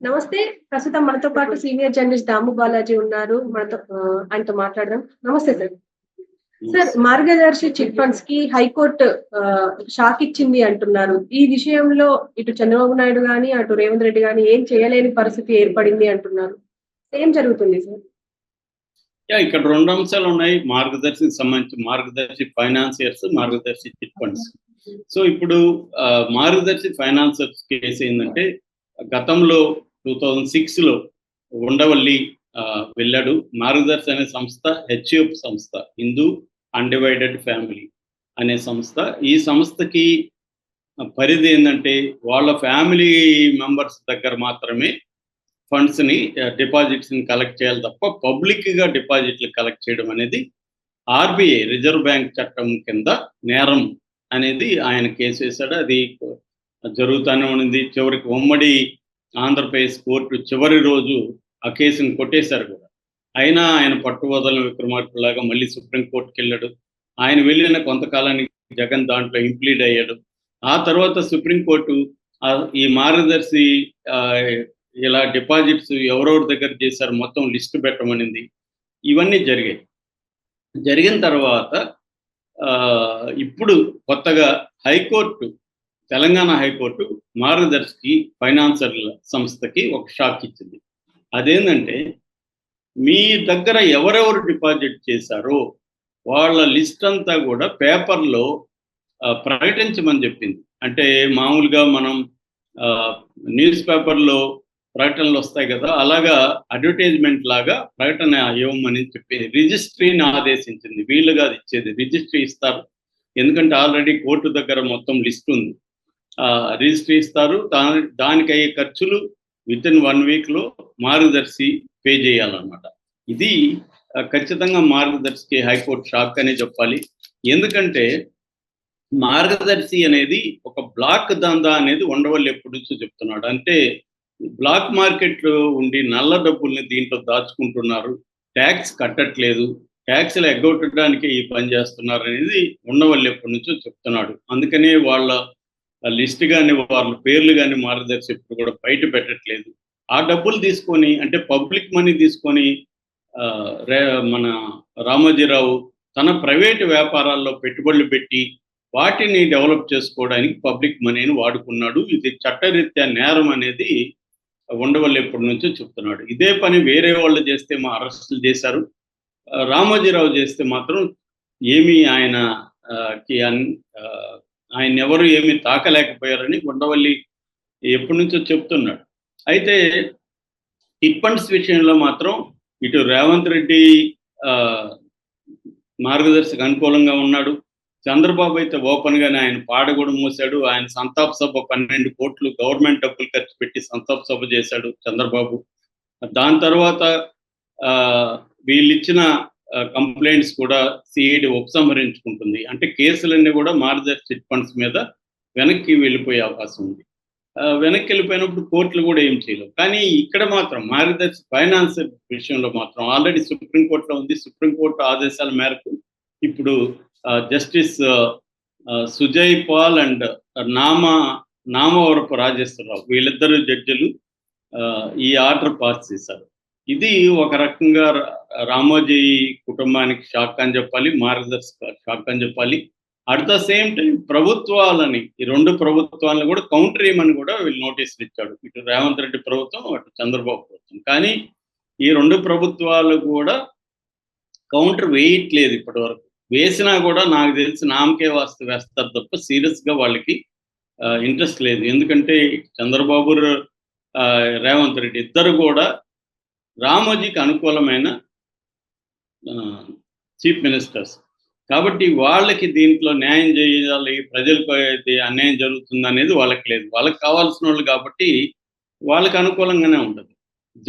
నమస్తే. ప్రస్తుతం మనతో పాటు సీనియర్ జర్నలిస్ట్ దాము బాలాజీ ఉన్నారు. మనతో ఆయనతో మాట్లాడదాం. నమస్తే సార్. సార్, మార్గదర్శి చిట్ ఫండ్స్‌కి హైకోర్ట్ షాక్ ఇచ్చింది అంటున్నారు. ఈ విషయంలో ఇటు చంద్రబాబు నాయుడు గాని, అటు రేవంత్ రెడ్డి గాని ఏం చేయలేని పరిస్థితి ఏర్పడింది అంటున్నారు. ఏం జరుగుతుంది సార్? ఇక్కడ 2 అంశాలున్నాయి. మార్గదర్శికి సంబంధించి మార్గదర్శి ఫైనాన్సియర్స్, మార్గదర్శి చిట్ ఫండ్స్. సో ఇప్పుడు మార్గదర్శి ఫైనాన్సర్స్ కేసు ఏందంటే, గతంలో 2006లో ఉండవల్లి వెళ్ళాడు. మార్గదర్శి అనే సంస్థ హెచ్యుఎఫ్ సంస్థ, హిందూ అన్‌డివైడెడ్ ఫ్యామిలీ అనే సంస్థ. ఈ సంస్థకి పరిధి ఏందంటే, వాళ్ళ ఫ్యామిలీ మెంబర్స్ దగ్గర మాత్రమే ఫండ్స్‌ని డిపాజిట్స్‌ని కలెక్ట్ చేయాలి తప్ప పబ్లిక్‌గా డిపాజిట్లు కలెక్ట్ చేయడం అనేది ఆర్‌బీఐ రిజర్వ్ బ్యాంక్ చట్టం కింద నేరం అనేది ఆయన కేసు వేశాడు. అది జరుగుతూనే ఉంది. చివరికి ఉమ్మడి ఆంధ్రప్రదేశ్ కోర్టు చివరి రోజు ఆ కేసుని కొట్టేశారు కూడా. అయినా ఆయన పట్టు వదలని విక్రమార్కులాగా మళ్ళీ సుప్రీంకోర్టుకి వెళ్ళాడు. ఆయన వెళ్ళిన కొంతకాలానికి జగన్ దాంట్లో ఇంప్లీడ్ అయ్యాడు. ఆ తర్వాత సుప్రీంకోర్టు ఈ మార్గదర్శి ఇలా డిపాజిట్స్ ఎవరెవరి దగ్గర చేశారు మొత్తం లిస్టు పెట్టమనింది. ఇవన్నీ జరిగాయి. జరిగిన తర్వాత ఇప్పుడు కొత్తగా హైకోర్టు, తెలంగాణ హైకోర్టు మార్గదర్శికి ఫైనాన్సర్ల సంస్థకి ఒక షాక్ ఇచ్చింది. అదేంటంటే, మీ దగ్గర ఎవరెవరు డిపాజిట్ చేశారో వాళ్ళ లిస్ట్ అంతా కూడా పేపర్లో ప్రకటించమని చెప్పింది. అంటే మామూలుగా మనం న్యూస్ పేపర్లో ప్రకటనలు వస్తాయి కదా, అలాగా అడ్వర్టైజ్మెంట్ లాగా ప్రకటన ఇవ్వమని చెప్పి రిజిస్ట్రీని ఆదేశించింది. వీళ్ళుగా ఇచ్చేది రిజిస్ట్రీ ఇస్తారు, ఎందుకంటే ఆల్రెడీ కోర్టు దగ్గర మొత్తం లిస్ట్ ఉంది. రిజిస్ట్రీ ఇస్తారు. దానికి అయ్యే ఖర్చులు వితిన్ 1 వీక్లో మార్గదర్శి పే చేయాలన్నమాట. ఇది ఖచ్చితంగా మార్గదర్శికి హైకోర్టు షాక్ అనే చెప్పాలి. ఎందుకంటే మార్గదర్శి అనేది ఒక బ్లాక్ దందా అనేది ఉండవల్లి ఎప్పటి నుంచో చెప్తున్నాడు. అంటే బ్లాక్ మార్కెట్లో ఉండి నల్ల డబ్బుల్ని దీంట్లో దాచుకుంటున్నారు, ట్యాక్స్ కట్టట్లేదు, ట్యాక్స్లు ఎగ్గొట్టడానికి ఈ పని చేస్తున్నారు అనేది ఉండవల్లి ఎప్పటి నుంచో చెప్తున్నాడు. అందుకనే వాళ్ళ లిస్ట్ కానీ వాళ్ళ పేర్లు కానీ మార్గదర్శి ఇప్పుడు కూడా బయట పెట్టట్లేదు. ఆ డబ్బులు తీసుకొని, అంటే పబ్లిక్ మనీ తీసుకొని మన రామోజీరావు తన ప్రైవేటు వ్యాపారాల్లో పెట్టుబడులు పెట్టి వాటిని డెవలప్ చేసుకోవడానికి పబ్లిక్ మనీని వాడుకున్నాడు. ఇది చట్టరీత్యా నేరం అనేది ఉండవల్లి ఎప్పటి నుంచో చెప్తున్నాడు. ఇదే పని వేరే వాళ్ళు చేస్తే మా అరెస్టులు చేశారు. రామోజీరావు చేస్తే మాత్రం ఏమీ ఆయన ఎవరు ఏమీ తాకలేకపోయారని ఉండవల్లి ఎప్పటి నుంచో చెప్తున్నాడు. అయితే చిట్ ఫండ్స్ విషయంలో మాత్రం ఇటు రేవంత్ రెడ్డి మార్గదర్శికి అనుకూలంగా ఉన్నాడు. చంద్రబాబు అయితే ఓపెన్గానే ఆయన పాడ కూడా మూశాడు. ఆయన సంతాప సభ 12 కోట్లు గవర్నమెంట్ డబ్బులు ఖర్చు పెట్టి సంతాప సభ చేశాడు చంద్రబాబు. దాని తర్వాత వీళ్ళిచ్చిన కంప్లైంట్స్ కూడా సిఐడి ఉపసంహరించుకుంటుంది. అంటే కేసులన్నీ కూడా మార్గదర్శి చిట్ ఫండ్స్ మీద వెనక్కి వెళ్ళిపోయే అవకాశం ఉంది. వెనక్కి వెళ్ళిపోయినప్పుడు కోర్టులు కూడా ఏం చేయలేవు. కానీ ఇక్కడ మాత్రం మార్గదర్శి ఫైనాన్స్ విషయంలో మాత్రం ఆల్రెడీ సుప్రీంకోర్టులో ఉంది. సుప్రీంకోర్టు ఆదేశాల మేరకు ఇప్పుడు జస్టిస్ సుజయ్ పాల్ అండ్ నామవరపు రాజేశ్వరరావు వీళ్ళిద్దరు జడ్జిలు ఈ ఆర్డర్ పాస్ చేశారు. ఇది ఒక రకంగా రామోజీ కుటుంబానికి షాక్ అని చెప్పాలి, మార్గదర్శి షాక్ అని చెప్పాలి. అట్ ద సేమ్ టైం ప్రభుత్వాలని, ఈ 2 ప్రభుత్వాలను కూడా కౌంటర్ చేయమని కూడా వీళ్ళు నోటీసులు ఇచ్చాడు. ఇటు రేవంత్ రెడ్డి ప్రభుత్వం, అటు చంద్రబాబు ప్రభుత్వం. కానీ ఈ 2 ప్రభుత్వాలు కూడా కౌంటర్ వేయట్లేదు ఇప్పటి వరకు. వేసినా కూడా నాకు తెలిసి నామకే వాస్తు వేస్తారు తప్ప సీరియస్గా వాళ్ళకి ఇంట్రెస్ట్ లేదు. ఎందుకంటే చంద్రబాబు, రేవంత్ రెడ్డి ఇద్దరు కూడా రామోజీకి అనుకూలమైన చీఫ్ మినిస్టర్స్ కాబట్టి వాళ్ళకి దీంట్లో న్యాయం చేయాలి, ప్రజలకు అన్యాయం జరుగుతుంది అనేది వాళ్ళకి లేదు. వాళ్ళకి కావాల్సిన వాళ్ళు కాబట్టి వాళ్ళకి అనుకూలంగానే ఉంటుంది.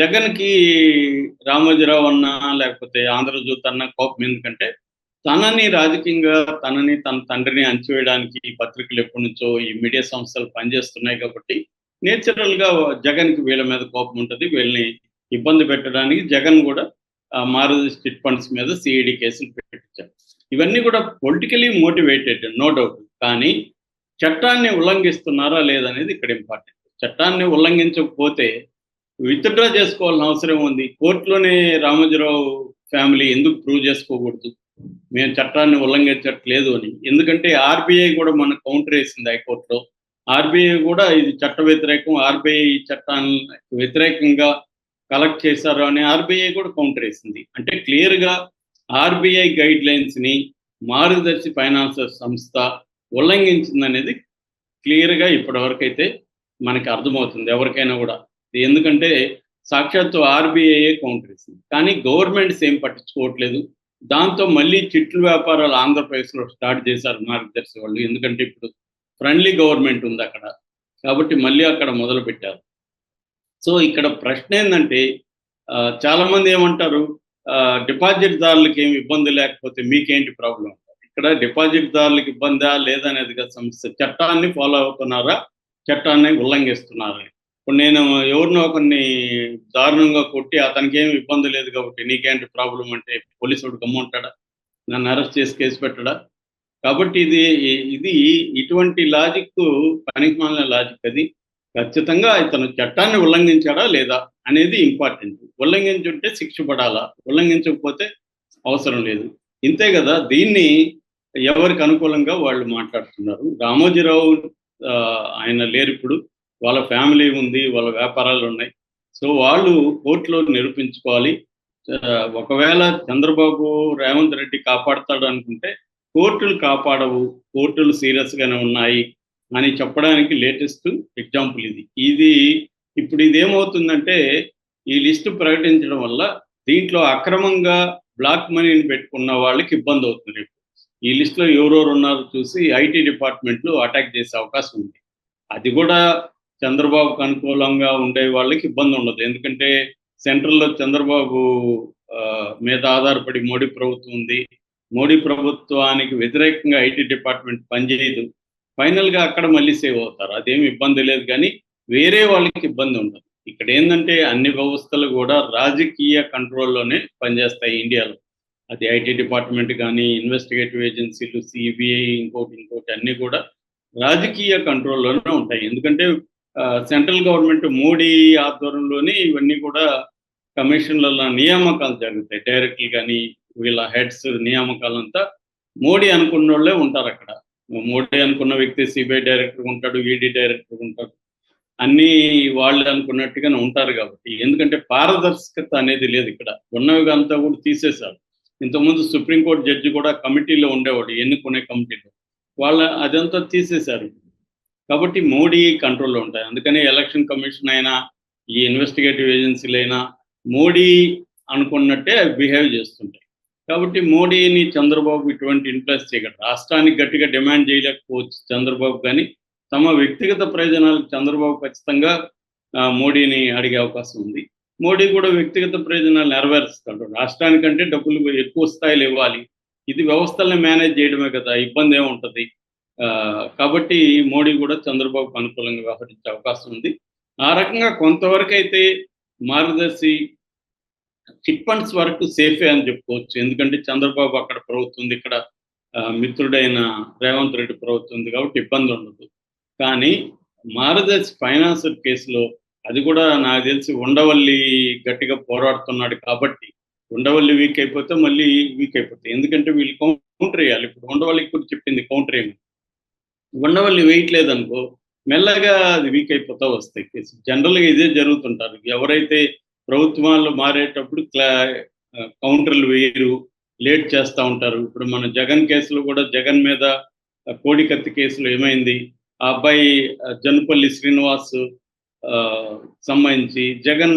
జగన్కి రామోజీరావు అన్నా లేకపోతే ఆంధ్రజ్యోతి అన్నా కోపం ఎందుకంటే తనని రాజకీయంగా తన తండ్రిని అణచివేయడానికి ఈ పత్రికలు ఎప్పటి నుంచో ఈ మీడియా సంస్థలు పనిచేస్తున్నాయి కాబట్టి నేచురల్గా జగన్కి వీళ్ళ మీద కోపం ఉంటుంది. వీళ్ళని ఇబ్బంది పెట్టడానికి జగన్ కూడా మార్గదర్శి చిట్ ఫండ్స్ మీద సిఐడి కేసులు పెట్టించారు. ఇవన్నీ కూడా పొలిటికలీ మోటివేటెడ్, నో డౌట్. కానీ చట్టాన్ని ఉల్లంఘిస్తున్నారా లేదనేది ఇక్కడ ఇంపార్టెంట్. చట్టాన్ని ఉల్లంఘించకపోతే విత్డ్రా చేసుకోవాల్సిన అవసరం ఉంది. కోర్టులోనే రామోజీరావు ఫ్యామిలీ ఎందుకు ప్రూవ్ చేసుకోకూడదు మేము చట్టాన్ని ఉల్లంఘించట్లేదు అని? ఎందుకంటే ఆర్బీఐ కూడా మన కౌంటర్ వేసింది హైకోర్టులో. ఆర్బీఐ కూడా ఇది చట్ట వ్యతిరేకం, ఆర్బీఐ చట్టానికి వ్యతిరేకంగా కలెక్ట్ చేశారు అని ఆర్బీఐ కూడా కౌంటర్ వేసింది. అంటే క్లియర్గా ఆర్బీఐ గైడ్ లైన్స్ని మార్గదర్శి ఫైనాన్షియల్ సంస్థ ఉల్లంఘించిందనేది క్లియర్గా ఇప్పటివరకు అయితే మనకి అర్థమవుతుంది ఎవరికైనా కూడా. ఎందుకంటే సాక్షాత్తు ఆర్బీఐ కౌంటర్ ఇస్తుంది, కానీ గవర్నమెంట్స్ ఏం పట్టించుకోవట్లేదు. దాంతో మళ్ళీ చిట్లు వ్యాపారాలు ఆంధ్రప్రదేశ్లో స్టార్ట్ చేశారు మార్గదర్శి వాళ్ళు. ఎందుకంటే ఇప్పుడు ఫ్రెండ్లీ గవర్నమెంట్ ఉంది అక్కడ, కాబట్టి మళ్ళీ అక్కడ మొదలు పెట్టారు. సో ఇక్కడ ప్రశ్న ఏంటంటే చాలామంది ఏమంటారు, డిపాజిట్దారులకి ఏమి ఇబ్బంది లేకపోతే మీకేంటి ప్రాబ్లం? ఇక్కడ డిపాజిట్దారులకు ఇబ్బందా లేదనేది సమస్య. చట్టాన్ని ఫాలో అవుతున్నారా, చట్టాన్ని ఉల్లంఘిస్తున్నారా? ఇప్పుడు నేను ఎవరినో ఒకరిని దారుణంగా కొట్టి అతనికి ఏమి ఇబ్బంది లేదు కాబట్టి నీకేంటి ప్రాబ్లం అంటే పోలీసుడు గమ్ముంటాడా? నన్ను అరెస్ట్ చేసి కేసు పెట్టడా? కాబట్టి ఇది ఇటువంటి లాజిక్ పనికిమాలిన లాజిక్. అది ఖచ్చితంగా ఇతను చట్టాన్ని ఉల్లంఘించాడా లేదా అనేది ఇంపార్టెంట్. ఉల్లంఘించుంటే శిక్ష పడాలా, ఉల్లంఘించకపోతే అవసరం లేదు. ఇంతే కదా, దీన్ని ఎవరికి అనుకూలంగా వాళ్ళు మాట్లాడుతున్నారు. రామోజీరావు ఆయన లేరు ఇప్పుడు, వాళ్ళ ఫ్యామిలీ ఉంది, వాళ్ళ వ్యాపారాలు ఉన్నాయి. సో వాళ్ళు కోర్టులో నిరూపించుకోవాలి. ఒకవేళ చంద్రబాబు రేవంత్ రెడ్డి కాపాడుతాడు అనుకుంటే కోర్టులు కాపాడవు, కోర్టులు సీరియస్గానే ఉన్నాయి అని చెప్పడానికి లేటెస్ట్ ఎగ్జాంపుల్ ఇది. ఇప్పుడు ఇదేమవుతుందంటే ఈ లిస్టు ప్రకటించడం వల్ల దీంట్లో అక్రమంగా బ్లాక్ మనీని పెట్టుకున్న వాళ్ళకి ఇబ్బంది అవుతుంది. ఈ లిస్టులో ఎవరెవరు ఉన్నారో చూసి ఐటీ డిపార్ట్మెంట్లు అటాక్ చేసే అవకాశం ఉంది. అది కూడా చంద్రబాబుకు అనుకూలంగా ఉండే వాళ్ళకి ఇబ్బంది ఉండదు. ఎందుకంటే సెంట్రల్లో చంద్రబాబు మీద ఆధారపడి మోడీ ప్రభుత్వం ఉంది. మోడీ ప్రభుత్వానికి వ్యతిరేకంగా ఐటీ డిపార్ట్మెంట్ పనిచేయదు. ఫైనల్గా అక్కడ మళ్ళీ సేవ్ అవుతారు, అదేమి ఇబ్బంది లేదు. కానీ వేరే వాళ్ళకి ఇబ్బంది ఉండదు. ఇక్కడ ఏంటంటే అన్ని వ్యవస్థలు కూడా రాజకీయ కంట్రోల్లోనే పనిచేస్తాయి ఇండియాలో. అది ఐటీ డిపార్ట్మెంట్ కానీ, ఇన్వెస్టిగేటివ్ ఏజెన్సీలు, సిబిఐ, ఇంకోటి అన్నీ కూడా రాజకీయ కంట్రోల్లోనే ఉంటాయి. ఎందుకంటే సెంట్రల్ గవర్నమెంట్ మోడీ ఆధ్వర్యంలోనే ఇవన్నీ కూడా కమిషన్లలో నియామకాలు జరుగుతాయి. డైరెక్టర్లు కానీ వీళ్ళ హెడ్స్ నియామకాలంతా మోడీ అనుకున్న వాళ్ళే ఉంటారు అక్కడ. మోడీ అనుకున్న వ్యక్తి సిబిఐ డైరెక్టర్ ఉంటాడు, ఈడీ డైరెక్టర్ ఉంటాడు, అన్నీ వాళ్ళు అనుకున్నట్టుగానే ఉంటారు. కాబట్టి ఎందుకంటే పారదర్శకత అనేది లేదు ఇక్కడ. ఉన్నవి అంతా కూడా తీసేశారు. ఇంతకుముందు సుప్రీంకోర్టు జడ్జి కూడా కమిటీలో ఉండేవాడు, ఎన్నుకునే కమిటీలో. అదంతా తీసేశారు. కాబట్టి మోడీ కంట్రోల్లో ఉంటాయి. అందుకని ఎలక్షన్ కమిషన్ అయినా ఈ ఇన్వెస్టిగేటివ్ ఏజెన్సీలు అయినా మోడీ అనుకున్నట్టే బిహేవ్ చేస్తుంటాయి. కాబట్టి మోడీని చంద్రబాబు ఇటువంటి ఇన్ఫ్లుయెన్స్ చేయగలరు. రాష్ట్రానికి గట్టిగా డిమాండ్ చేయలేకపోవచ్చు చంద్రబాబు, కానీ తమ వ్యక్తిగత ప్రయోజనాలకు చంద్రబాబు ఖచ్చితంగా మోడీని అడిగే అవకాశం ఉంది. మోడీ కూడా వ్యక్తిగత ప్రయోజనాలు నెరవేరుస్తాడు. రాష్ట్రానికంటే డబ్బులు ఎక్కువ స్థాయిలో ఇవ్వాలి. ఇది వ్యవస్థల్ని మేనేజ్ చేయడమే కదా, ఇబ్బంది ఏముంటుంది. కాబట్టి మోడీ కూడా చంద్రబాబుకు అనుకూలంగా వ్యవహరించే అవకాశం ఉంది. ఆ రకంగా కొంతవరకు అయితే మార్గదర్శి చిట్ ఫండ్స్ వరకు సేఫే అని చెప్పుకోవచ్చు. ఎందుకంటే చంద్రబాబు అక్కడ ప్రభుత్వం ఉంది, ఇక్కడ మిత్రుడైన రేవంత్ రెడ్డి ప్రభుత్వం ఉంది, కాబట్టి ఇబ్బంది ఉండదు. కానీ మార్గదర్శి ఫైనాన్షియల్ కేసులో అది కూడా నాకు తెలిసి ఉండవల్లి గట్టిగా పోరాడుతున్నాడు. కాబట్టి ఉండవల్లి వీక్ అయిపోతే మళ్ళీ వీక్ అయిపోతాయి. ఎందుకంటే వీళ్ళు కౌంటర్ వేయాలి. ఇప్పుడు ఉండవల్లికి కూడా చెప్పింది కౌంటర్ ఏమి, ఉండవల్లి వేయట్లేదు అనుకో మెల్లగా అది వీక్ అయిపోతా వస్తాయి కేసు. జనరల్గా ఇదే జరుగుతుంటారు. ఎవరైతే ప్రభుత్వాలు మారేటప్పుడు కౌంటర్లు వేయరు, లేట్ చేస్తూ ఉంటారు. ఇప్పుడు మన జగన్ కేసులో కూడా జగన్ మీద కోడికత్తి కేసులో ఏమైంది, ఆ అబ్బాయి జనుపల్లి శ్రీనివాస్ సంబంధించి జగన్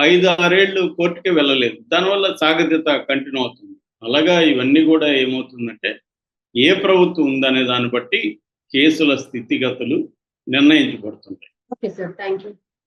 5-6 ఏళ్ళు కోర్టుకే వెళ్ళలేదు. దానివల్ల సాగత్యత కంటిన్యూ అవుతుంది. అలాగా ఇవన్నీ కూడా ఏమవుతుందంటే ఏ ప్రభుత్వం ఉందనే దాన్ని బట్టి కేసుల స్థితిగతులు నిర్ణయించబడుతుంటాయి. Okay sir, thank you.